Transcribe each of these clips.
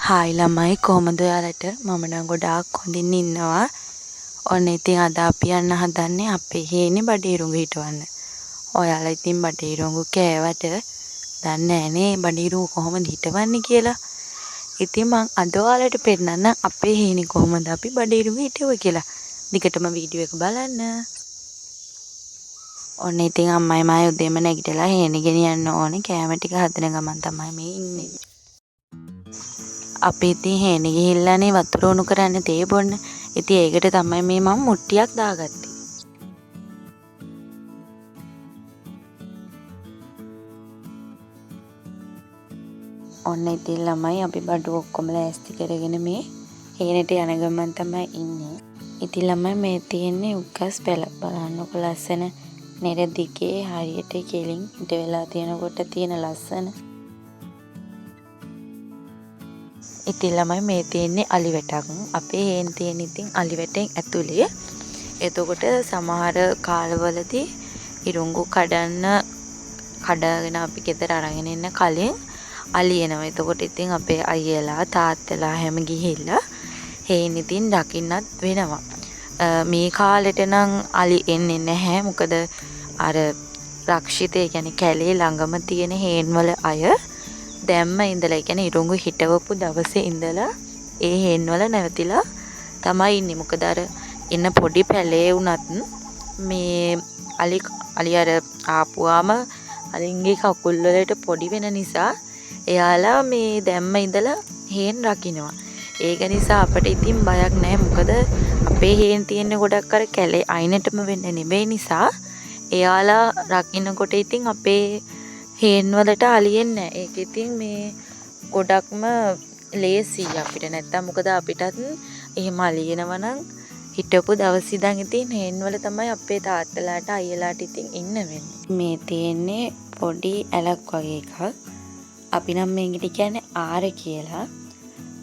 Hi ළමයි කොහමද ඔයාලට? මම නම් ගොඩාක් හොඳින් ඉන්නවා. ඔන්න ඉතින් අද අපි යන්න හදන්නේ අපේ හේනේ බඩේරුඟ හිටවන්න. ඔයාලා ඉතින් බඩේරුඟ කෑවට දන්නේ නැහනේ බඩේරුඟ කොහොමද හිටවන්නේ කියලා. ඉතින් මං අද ඔයාලට පෙන්නන්න අපේ හේනේ කොහොමද අපි බඩේරුඟ හිටවුවේ කියලා. දිගටම වීඩියෝ එක බලන්න. ඔන්න ඉතින් අම්මයි මායි උදේම නැගිටලා හේනේ ගෙනියන්න ඕනේ. කෑම ටික හදන ගමන් තමයි මේ ඉන්නේ. අපි ඉතින් හේනේ ගිහිල්ලානේ වතුර උණු කරන්න තේ බොන්න. ඉතින් ඒකට තමයි මේ මම මුට්ටියක් දාගත්තේ. ඔන්න ඉතින් ළමයි අපි බඩු ඔක්කොම ලෑස්ති කරගෙන මේ හේනෙට යන ගමන් තමයි ඉන්නේ. ඉතින් ළමයි මේ තියෙන්නේ උග්ගස් පැල. බලන්නකො ලස්සන නෙර දිගේ හරියට කෙලින් ඉඳ වෙලා තියෙනකොට තියෙන ලස්සන. ඉතින් ළමයි මේ තියෙන්නේ අලි වැටක්. අපේ හේන් තියෙන ඉතින් අලි වැටෙන් ඇතුලේ. එතකොට සමහර කාලවලදී ඉරුඟු කඩාගෙන අපි ගෙදර අරගෙන ඉන්න කලින් අලි එනවා. එතකොට ඉතින් අපේ අයියලා තාත්තලා හැම ගිහිල්ලා හේන් ඉතින් දකින්නත් වෙනවා. මේ කාලෙට නම් අලි එන්නේ නැහැ. මොකද අර රක්ෂිතේ කියන්නේ කැලේ ළඟම තියෙන හේන් වල අය දැම්ම ඉඳලා කියන්නේ ඉරුඟු හිටවපු දවසේ ඉඳලා ඒ හේන් වල නැවතිලා තමයි ඉන්නේ. මොකද අර ඉන්න පොඩි පැලේ වුණත් මේ අලි අර ආපුවාම අලින්ගේ කකුල් වලට පොඩි වෙන නිසා එයාලා මේ දැම්ම ඉඳලා හේන් රකින්නවා. ඒක නිසා අපිට ඉතින් බයක් නැහැ. මොකද අපේ හේන් තියෙන ගොඩක් අර කැලේ අයිනටම වෙන්න නෙවෙයි නිසා එයාලා රකින්නකොට ඉතින් අපේ හේන් වලට අලියෙන්නේ නැහැ. ඒක ඉතින් මේ ගොඩක්ම ලේසි අපිට. නැත්තම් මොකද අපිටත් එහෙම අලියනවා නම් හිටපු දවස් ඉඳන් ඉතින් හේන් වල තමයි අපේ තාත්තලාට අයියලාට ඉතින් ඉන්න වෙන්නේ. මේ තියෙන්නේ පොඩි ඇලක් වගේ එකක්. අපි නම් මේකට කියන්නේ ආර කියලා.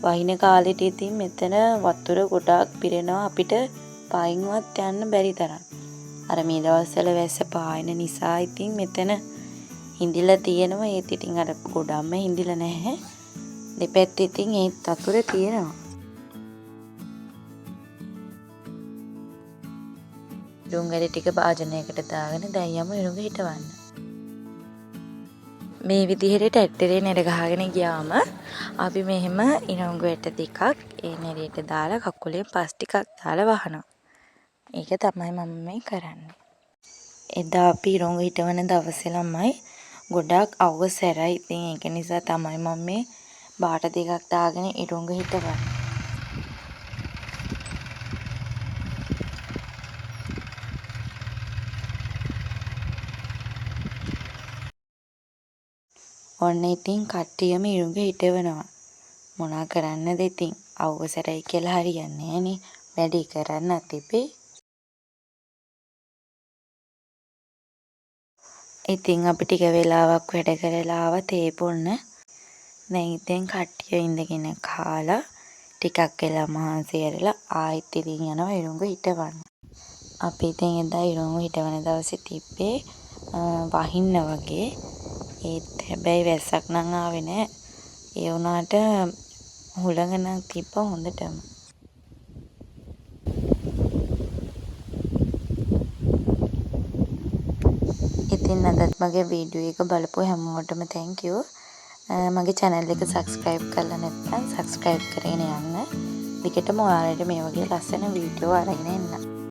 වහින කාලෙට ඉතින් මෙතන වතුර ගොඩාක් පිරෙනවා අපිට පයින්වත් යන්න බැරි තරම්. අර මේ දවස්වල වැස්ස පායන නිසා ඉතින් මෙතන හිඳිලා තියෙනවා. ඒත් ඉතින් අර ගොඩක්ම හිඳිලා නැහැ. දෙපැත්තේ ඉතින් ඒ වතුර තියෙනවා. ඩුංගරි ටික භාජනයකට දාගෙන දැන් යමු ඉරුඟ හිටවන්න. මේ විදිහට ටැක්ටරේ නෙර ගහගෙන ගියාම අපි මෙහෙම ඉරුඟ වැට ටිකක් ඒ නෙරේට දාලා කකුලේ පස් ටිකක් දාලා වහනවා. ඒක තමයි මම මේ කරන්නේ. එදා අපි ඉරුඟ හිටවන දවසේ ළමයි ගොඩාක් අවසරයි. ඉතින් ඒක නිසා තමයි මම මේ බාට දෙකක් දාගෙන ඉරුඟ හිටවන්නේ. ඔන්න ඉතින් කට්ටියම ඉරුඟ හිටවනවා. මොනා කරන්නද ඉතින් අවසරයි කියලා හරියන්නේ නැහනේ. වැඩි කරන්නත් තිබේ. ඉතින් අපි ටික වෙලාවක් වැඩ කරලා ආවා තේ බොන්න. දැන් ඉතින් කට්ටිය ඉඳගෙන කාලා ටිකක් වෙලා මහන්සි වෙරලා ආයෙත් ඉතින් යනවා ඉරුඟ හිටවන්න. අපි ඉතින් එදා ඉරුඟ හිටවන දවසේ තිබ්බේ වහින්න වගේ. ඒත් හැබැයි වැස්සක් නම් ආවේ නැහැ. ඒ වුණාට හුළඟ නම් තිබ්බා හොඳටම. ඉතින් අදත් මගේ වීඩියෝ එක බලපු හැමෝටම thank you. මගේ channel එක subscribe කරලා නැත්නම් subscribe කරගෙන යන්න. දිගටම ඔයාලට මේ වගේ ලස්සන වීඩියෝ අරගෙන එන්න.